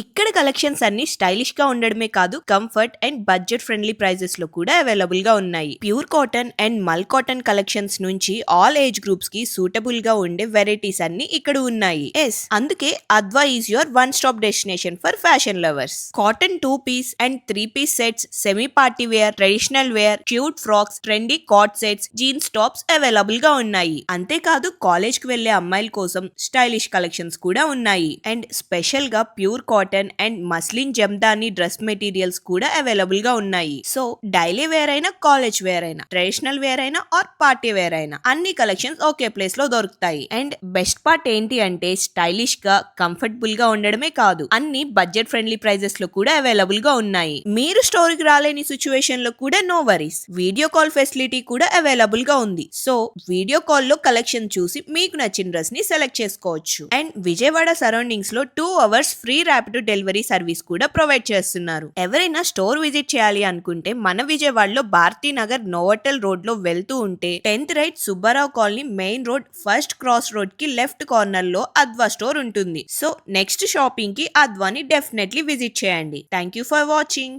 ఇక్కడ కలెక్షన్స్ అన్ని స్టైలిష్ గా ఉండడమే కాదు, comfort and budget friendly prices లో కూడా అవైలబుల్ గా ఉన్నాయి. Pure cotton and mul cotton collections నుంచి ఆల్ ఏజ్ గ్రూప్స్ కి సూటబుల్ గా ఉండే వెరైటీస్ అన్ని ఇక్కడ ఉన్నాయి. అందుకే Adva is your one stop destination for fashion lovers. Cotton 2 piece and 3 piece sets, semi party wear, traditional wear, cute frocks, trendy cord sets, jeans tops available గా ఉన్నాయి. అంతేకాదు కాలేజ్ కి వెళ్లే అమ్మాయిల కోసం స్టైలిష్ కలెక్షన్స్ కూడా ఉన్నాయి. అండ్ స్పెషల్ గా pure cotton and muslin jamdani dress materials కూడా అవైలబుల్ గా ఉన్నాయి. సో డైలీ వేర్ అయినా, కాలేజ్ వేర్ అయినా, ట్రెడిషనల్ వేర్ అయినా ఆర్ పార్టీ వేర్ అయినా అన్ని కలెక్షన్స్ ఒకే ప్లేస్ లో దొరుకుతాయి. అండ్ బెస్ట్ పార్ట్ ఏంటి అంటే స్టైలిష్ గా, కంఫర్టబుల్ గా ఉండడమే కాదు, అన్ని బడ్జెట్ ఫ్రెండ్లీ ప్రైజెస్ లో కూడా అవైలబుల్ గా ఉన్నాయి. మీరు స్టోర్ కి రాలేని సిచ్యువేషన్ లో కూడా no worries, video call facility కూడా అవైలబుల్ గా ఉంది. సో వీడియో కాల్ లో కలెక్షన్ చూసి మీకు నచ్చిన డ్రెస్ ని సెలెక్ట్ చేసుకోవచ్చు. అండ్ విజయవాడ సరౌండింగ్స్ లో 2 hours free rapid delivery service కూడా ప్రొవైడ్ చేస్తున్నారు. ఎవరైనా స్టోర్ విజిట్ చేయాలి అనుకుంటే మన విజయవాడలో భారతీ నగర్ నోవోటెల్ రోడ్ లో వెళ్తూ ఉంటే 10th right Subbarao colony main road first cross road కి లెఫ్ట్ కార్నర్ లో అద్వా స్టోర్ ఉంటుంది. సో నెక్స్ట్ షాపింగ్ కి అద్వాని డెఫినెట్లీ విజిట్ చేయండి. Thank you for watching.